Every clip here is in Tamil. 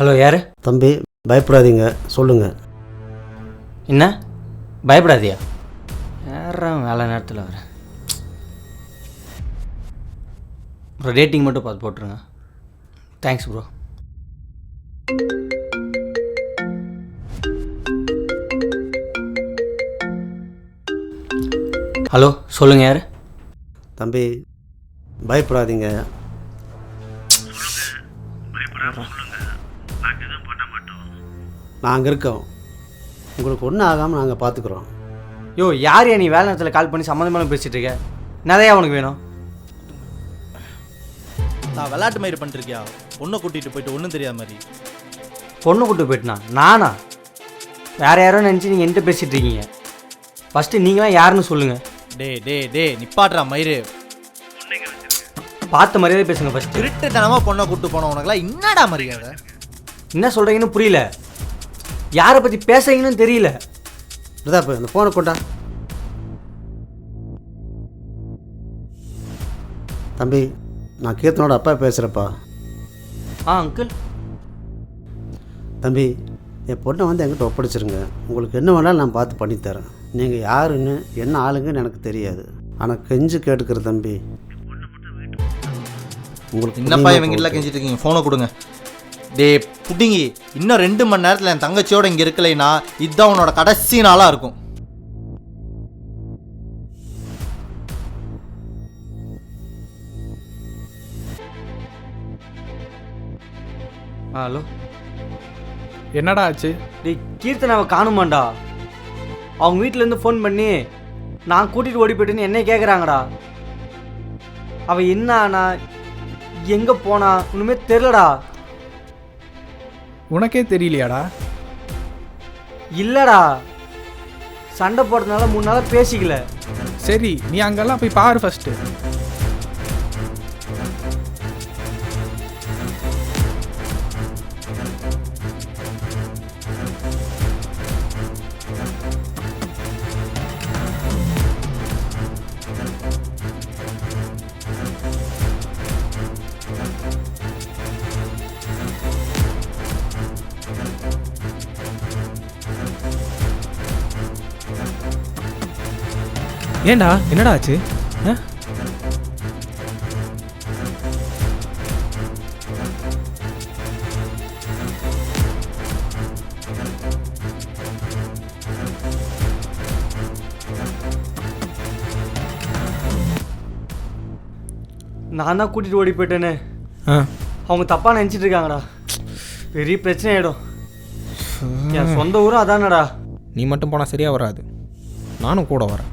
ஹலோ, யார்? தம்பி, பயப்படாதீங்க, சொல்லுங்கள். என்ன பயப்படாதியா? யாரும் வேலை நேரத்தில் வரேன். ப்ரோ, ரேட்டிங் மட்டும் பார்த்து போட்டுருங்க. Thanks bro. ஹலோ, சொல்லுங்கள், யார்? தம்பி, பயப்படாதீங்க. நாங்கள் இருக்கோம், உங்களுக்கு ஒன்றும் ஆகாமல் நாங்கள் பார்த்துக்குறோம். யோ, யார் நீ வேலை நேரத்தில் கால் பண்ணி சம்மந்தமாக பேசிகிட்டு இருக்க? நிறையா உனக்கு வேணும்? நான் விளையாட்டு மாதிரி பண்ணிருக்கியா? பொண்ணை கூட்டிகிட்டு போயிட்டு ஒன்றும் தெரியாத மாதிரி. பொண்ணு கூட்டு போயிட்டுனா நானா? வேறு யாரோ நினச்சி நீங்கள் என்கிட்ட பேசிகிட்டு இருக்கீங்க. ஃபஸ்ட்டு நீங்களாம் யாருன்னு சொல்லுங்கள். டே நிப்பாட்றா மயிறு. பார்த்த மாதிரியே பேசுங்க ஃபஸ்ட்டு. திருட்டுத்தனமாக பொண்ணை கூப்பிட்டு போன உனக்குலாம் என்னடா மரியாதை? என்ன சொல்கிறீங்கன்னு புரியல. யாரை பற்றி பேசுறீங்கன்னு தெரியல. பிரதாப், இந்த ஃபோனை கொண்டா. தம்பி, நான் கீர்த்தனோட அப்பா பேசுகிறப்பா. அங்கிள். தம்பி, என் பொண்ணை வந்து என்கிட்ட ஒப்படைச்சிருங்க. உங்களுக்கு என்ன வேணாலும் நான் பார்த்து பண்ணித்தரேன். நீங்கள் யாருன்னு என்ன ஆளுங்கன்னு எனக்கு தெரியாது, ஆனால் கெஞ்சு கேட்டுக்கிற தம்பி. உங்களுக்கு என்னப்பா இவங்கெல்லாம் கெஞ்சிட்டு இருக்கீங்க? ஃபோனை கொடுங்க. டே புட்டிங்கி, இன்னும் 2 மணி நேரத்தில் என் தங்கச்சியோட இங்கே இருக்கலைன்னா இதுதான் உன்னோட கடைசி நாளாக இருக்கும். ஹலோ, என்னடா ஆச்சு? டேய், கீர்த்தனாவை காணுமாண்டா. அவங்க வீட்டிலேருந்து ஃபோன் பண்ணி நான் கூட்டிகிட்டு ஓடி போயிட்டேன்னு என்னை கேட்குறாங்கடா. அவள் என்ன ஆனா, எங்கே போனா ஒன்றுமே தெரிலடா. உனக்கே தெரியலையாடா? இல்லைடா, சண்டை போடுறதுனால 3 நாளாக பேசிக்கல. சரி, நீ அங்கெல்லாம் போய் பாரு ஃபஸ்ட்டு. ஏண்டா, என்னடா ஆச்சு? நான் தான் கூட்டிகிட்டு ஓடி போயிட்டேன்னு அவங்க தப்பாக நினச்சிட்டு இருக்காங்கடா. பெரிய பிரச்சனை ஆகிடும். என் சொந்த ஊரும் அதானடா. நீ மட்டும் போனால் சரியாக வராது, நானும் கூட வரேன்.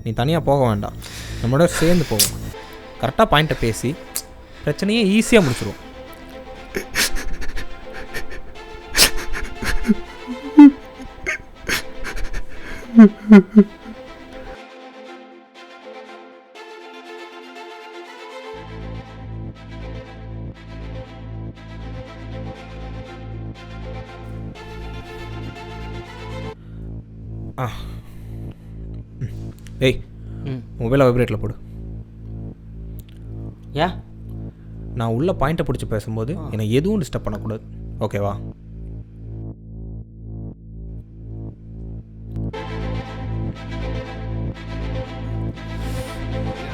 நீ தனியாக போக வேண்டாம், நம்மளோட சேர்ந்து போவோம். கரெக்டாக பாயிண்ட்டை பேசி பிரச்சனையே ஈஸியாக முடிச்சிடுவோம். ஏய், மொபைலை வைப்ரேட்டில் போடு. ஏன்? நான் உள்ள பாயிண்ட்டை பிடிச்சி பேசும்போது என்னை எதுவும் டிஸ்டர்ப் பண்ணக்கூடாது, ஓகேவா?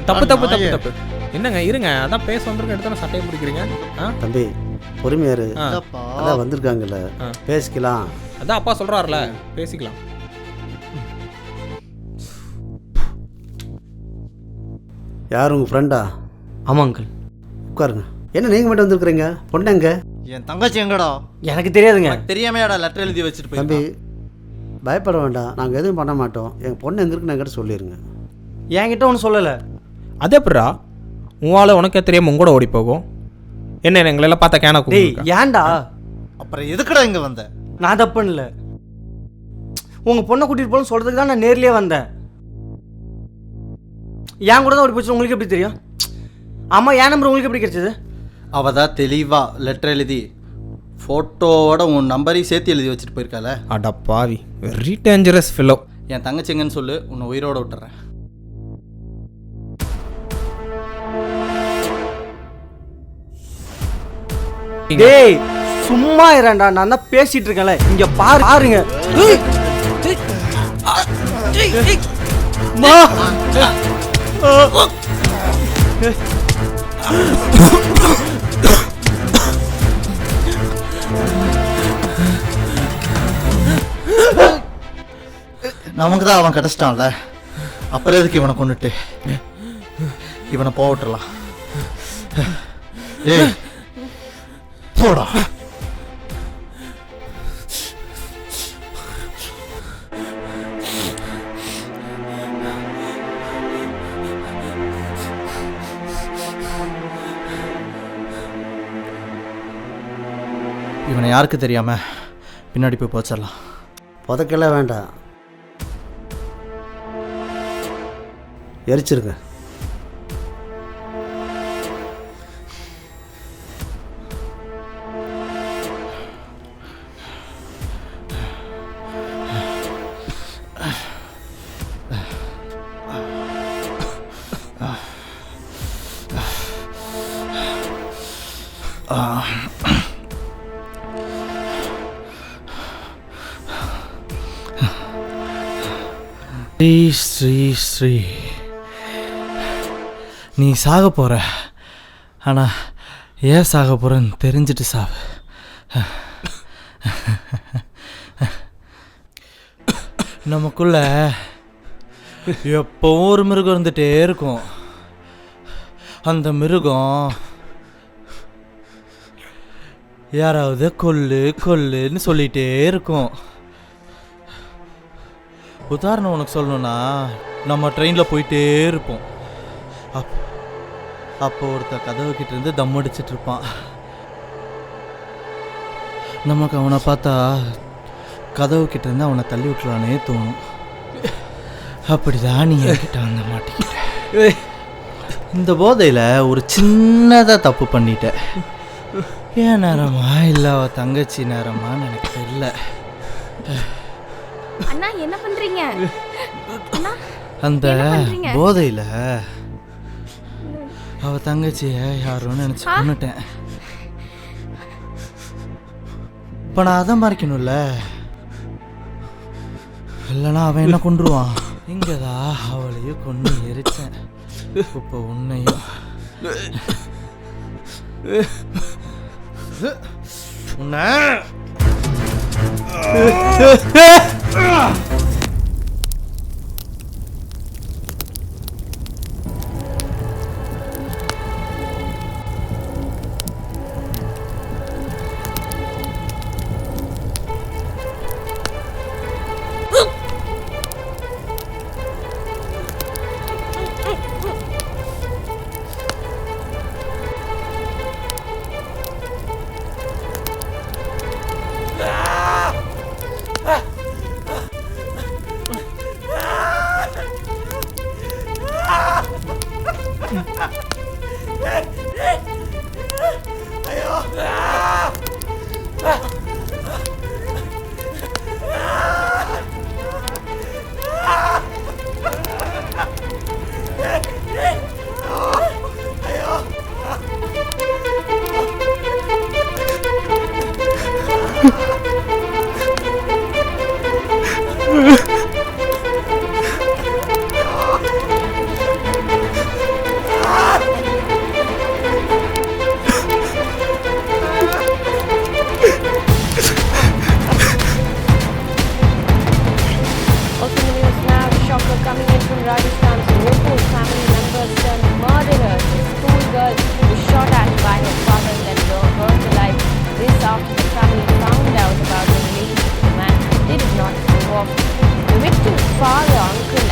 தப்பு தப்பு தப்பு தப்பு. என்னங்க, இருங்க, அதான் பேச வந்திருக்க இடத்துல சட்டையை பிடிக்கிறீங்க. தம்பி, பொறுமையாரு. அதான் வந்திருக்காங்கல்ல, பேசிக்கலாம். அதான் அப்பா சொல்கிறாருல, பேசிக்கலாம். யார் உங்கள் ஃப்ரெண்டா? ஆமாம் அங்கிள். உட்காருங்க. என்ன நீங்கள் மட்டும் வந்துருக்குறீங்க? பொண்ணு எங்க? என் தங்கச்சி எங்கடா? எனக்கு தெரியாதுங்க. தெரியாமையாடா லெட்டர் எழுதி வச்சுட்டு தம்பி போய். பயப்பட வேண்டாம், நாங்கள் எதுவும் பண்ண மாட்டோம். எங்கள் பொண்ணு எங்கே இருக்குன்னு என்கிட்ட சொல்லிடுங்க. என்கிட்ட ஒன்றும் சொல்லலை. அதே எப்படா உன் ஆளை உனக்கே தெரியாமல் உங்க கூட ஓடி போகும்? என்ன எங்களெல்லாம் பார்த்தா கேனா டேய் ஏன்டா? அப்புறம் எதுக்குடா இங்கே வந்த? நான் தப்பு இல்லை. உங்கள் பொண்ணை கூட்டிகிட்டு போகணும்னு சொல்கிறதுக்கு தான் நான் நேர்லேயே வந்தேன். என் கூட தான் ஓடி போச்சு. உங்களுக்கு எப்படி தெரியும்? ஆமாம், என் நம்பர் உங்களுக்கு எப்படி கிடைச்சது? அவள் தான் தெளிவாக லெட்டர் எழுதி ஃபோட்டோவோட உன் நம்பரையும் சேர்த்து எழுதி வச்சுட்டு போயிருக்கால. அடா பாவி, வெரி டேஞ்சரஸ் ஃபிலோ. என் தங்கச்சி எங்கன்னு சொல்லு, உன்னை உயிரோட விட்டுறேன். டேய் சும்மா இரண்டா, நான் தான் பேசிட்டு இருக்கேன்ல. இங்க பாருங்க. மா. நமக்கு தான் அவன் கிடச்சிட்டான்ல, அப்புறம் எதுக்கு இவனை கொண்டுட்டு? இவனை போட்டுடலாம். ஏய் போடா. இவனை யாருக்கு தெரியாம பின்னாடி போய் போச்சிடலாம். புதைக்கெல்லாம் வேண்டாம், எரிச்சிருங்க. ஸ்ரீ ஸ்ரீ ஸ்ரீ, நீ சாக போற, ஆனா ஏன் சாக போறன்னு தெரிஞ்சுட்டு சாவு. நமக்குள்ள எப்பவும் ஒரு மிருகம் இருந்துகிட்டே இருக்கும். அந்த மிருகம் யாராவது கொல்லு கொல்லுன்னு சொல்லிகிட்டே இருக்கும். உதாரணம் உனக்கு சொல்லணும்னா, நம்ம ட்ரெயினில் போயிட்டே இருப்போம். அப்போ ஒருத்தர் கதவு கிட்ட இருந்து தம் அடிச்சிட்டு இருப்பான். நமக்கு அவனை பார்த்தா கதவு கிட்ட இருந்து அவனை தள்ளி விட்டுலானே தோணும். அப்படிதான் நீ என்கிட்ட வந்து மாட்டிக்கிட்ட. இந்த போதையில் ஒரு சின்னதாக தப்பு பண்ணிட்ட. ஏன் நேரமா இல்லை அவ தங்கச்சி நேரமான்னு எனக்கு தெரியல. அண்ணா என்ன பண்றீங்க? அந்த போதையில் அவ தங்கச்சிய யாரோன்னு நினச்சி கொண்டுட்டேன். இப்போ நான் அதை மறைக்கணும்ல, இல்லைனா அவன் என்ன கொண்டுருவான். இங்கதான் அவளையும் கொண்டு எரிச்சேன். இப்போ உன்னையும் உன்னை of the victim's father, Uncle